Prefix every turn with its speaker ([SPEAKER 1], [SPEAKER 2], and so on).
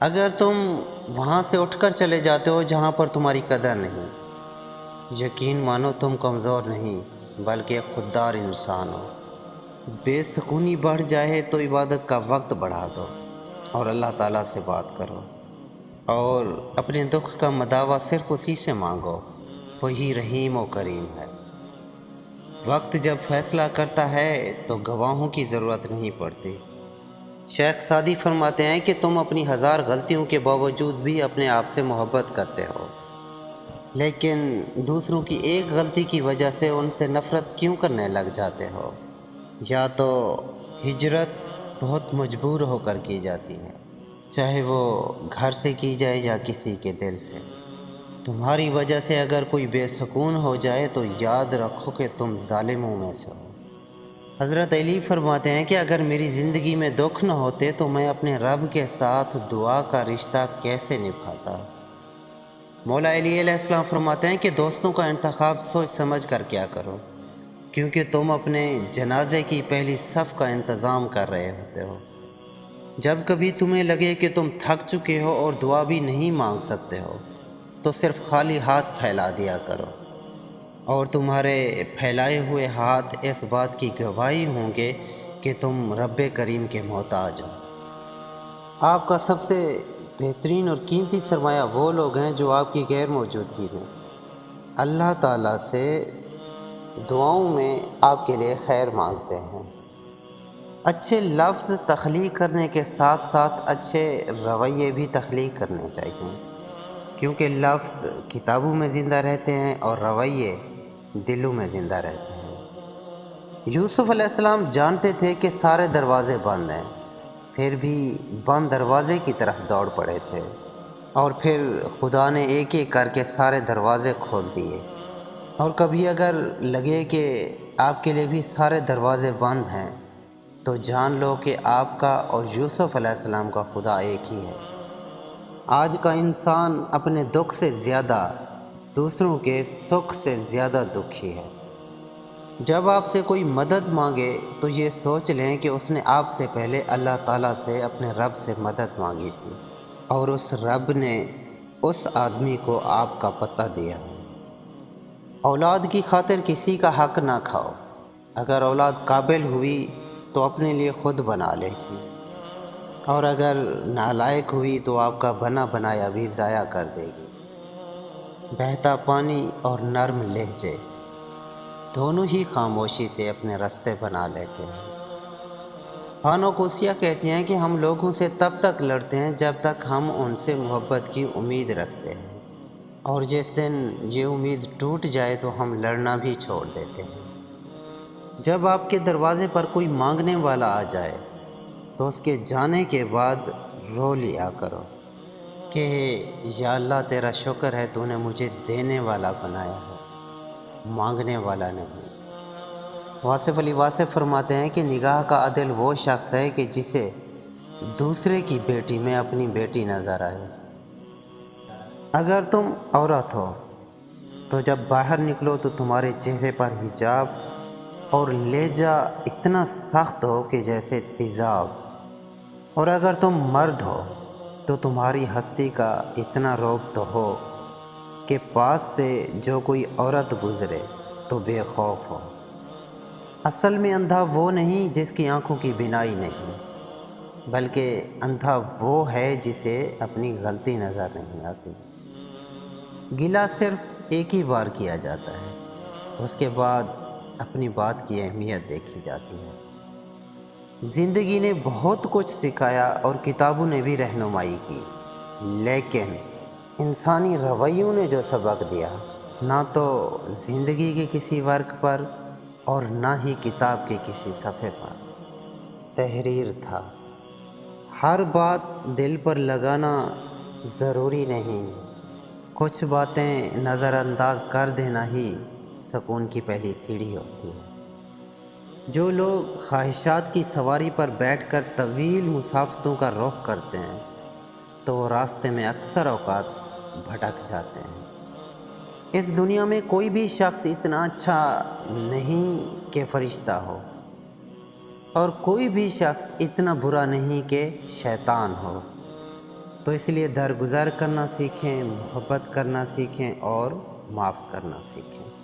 [SPEAKER 1] اگر تم وہاں سے اٹھ کر چلے جاتے ہو جہاں پر تمہاری قدر نہیں، یقین مانو تم کمزور نہیں بلکہ ایک خوددار انسان ہو۔ بے سکونی بڑھ جائے تو عبادت کا وقت بڑھا دو اور اللہ تعالیٰ سے بات کرو، اور اپنے دکھ کا مداوع صرف اسی سے مانگو، وہی رحیم و کریم ہے۔ وقت جب فیصلہ کرتا ہے تو گواہوں کی ضرورت نہیں پڑتی۔ شیخ سعدی فرماتے ہیں کہ تم اپنی ہزار غلطیوں کے باوجود بھی اپنے آپ سے محبت کرتے ہو، لیکن دوسروں کی ایک غلطی کی وجہ سے ان سے نفرت کیوں کرنے لگ جاتے ہو؟ یا تو ہجرت بہت مجبور ہو کر کی جاتی ہے، چاہے وہ گھر سے کی جائے یا کسی کے دل سے۔ تمہاری وجہ سے اگر کوئی بے سکون ہو جائے تو یاد رکھو کہ تم ظالموں میں سے ہو۔ حضرت علی فرماتے ہیں کہ اگر میری زندگی میں دکھ نہ ہوتے تو میں اپنے رب کے ساتھ دعا کا رشتہ کیسے نبھاتا۔ مولا علی علیہ السلام فرماتے ہیں کہ دوستوں کا انتخاب سوچ سمجھ کر کیا کرو، کیونکہ تم اپنے جنازے کی پہلی صف کا انتظام کر رہے ہوتے ہو۔ جب کبھی تمہیں لگے کہ تم تھک چکے ہو اور دعا بھی نہیں مانگ سکتے ہو تو صرف خالی ہاتھ پھیلا دیا کرو، اور تمہارے پھیلائے ہوئے ہاتھ اس بات کی گواہی ہوں گے کہ تم رب کریم کے محتاج ہو۔ آپ کا سب سے بہترین اور قیمتی سرمایہ وہ لوگ ہیں جو آپ کی غیر موجودگی میں اللہ تعالیٰ سے دعاؤں میں آپ کے لیے خیر مانگتے ہیں۔ اچھے لفظ تخلیق کرنے کے ساتھ ساتھ اچھے رویے بھی تخلیق کرنے چاہیے، کیونکہ لفظ کتابوں میں زندہ رہتے ہیں اور رویے دلوں میں زندہ رہتے ہیں۔ یوسف علیہ السلام جانتے تھے کہ سارے دروازے بند ہیں، پھر بھی بند دروازے کی طرف دوڑ پڑے تھے، اور پھر خدا نے ایک ایک کر کے سارے دروازے کھول دیے۔ اور کبھی اگر لگے کہ آپ کے لیے بھی سارے دروازے بند ہیں تو جان لو کہ آپ کا اور یوسف علیہ السلام کا خدا ایک ہی ہے۔ آج کا انسان اپنے دکھ سے زیادہ دوسروں کے سکھ سے زیادہ دکھی ہے۔ جب آپ سے کوئی مدد مانگے تو یہ سوچ لیں کہ اس نے آپ سے پہلے اللہ تعالیٰ سے اپنے رب سے مدد مانگی تھی، اور اس رب نے اس آدمی کو آپ کا پتہ دیا۔ اولاد کی خاطر کسی کا حق نہ کھاؤ۔ اگر اولاد قابل ہوئی تو اپنے لیے خود بنا لے گی، اور اگر نالائق ہوئی تو آپ کا بنا بنایا بھی ضائع کر دے گی۔ بہتا پانی اور نرم لہجے دونوں ہی خاموشی سے اپنے رستے بنا لیتے ہیں۔ بانو کوسیا کہتی ہیں کہ ہم لوگوں سے تب تک لڑتے ہیں جب تک ہم ان سے محبت کی امید رکھتے ہیں، اور جس دن یہ امید ٹوٹ جائے تو ہم لڑنا بھی چھوڑ دیتے ہیں۔ جب آپ کے دروازے پر کوئی مانگنے والا آ جائے تو اس کے جانے کے بعد رو لیا کرو کہ یا اللہ تیرا شکر ہے تو نے مجھے دینے والا بنایا ہے، مانگنے والا نہیں۔ واصف علی واصف فرماتے ہیں کہ نگاہ کا عادل وہ شخص ہے کہ جسے دوسرے کی بیٹی میں اپنی بیٹی نظر آئے۔ اگر تم عورت ہو تو جب باہر نکلو تو تمہارے چہرے پر حجاب اور لہجہ اتنا سخت ہو کہ جیسے تیزاب، اور اگر تم مرد ہو تو تمہاری ہستی کا اتنا رعب تو ہو کہ پاس سے جو کوئی عورت گزرے تو بے خوف ہو۔ اصل میں اندھا وہ نہیں جس کی آنکھوں کی بینائی نہیں، بلکہ اندھا وہ ہے جسے اپنی غلطی نظر نہیں آتی۔ گلہ صرف ایک ہی بار کیا جاتا ہے، اس کے بعد اپنی بات کی اہمیت دیکھی جاتی ہے۔ زندگی نے بہت کچھ سکھایا اور کتابوں نے بھی رہنمائی کی، لیکن انسانی رویوں نے جو سبق دیا نہ تو زندگی کے کسی ورق پر اور نہ ہی کتاب کے کسی صفحے پر تحریر تھا۔ ہر بات دل پر لگانا ضروری نہیں، کچھ باتیں نظر انداز کر دینا ہی سکون کی پہلی سیڑھی ہوتی ہے۔ جو لوگ خواہشات کی سواری پر بیٹھ کر طویل مسافتوں کا رخ کرتے ہیں تو وہ راستے میں اکثر اوقات بھٹک جاتے ہیں۔ اس دنیا میں کوئی بھی شخص اتنا اچھا نہیں کہ فرشتہ ہو، اور کوئی بھی شخص اتنا برا نہیں کہ شیطان ہو۔ تو اس لیے درگزر کرنا سیکھیں، محبت کرنا سیکھیں اور معاف کرنا سیکھیں۔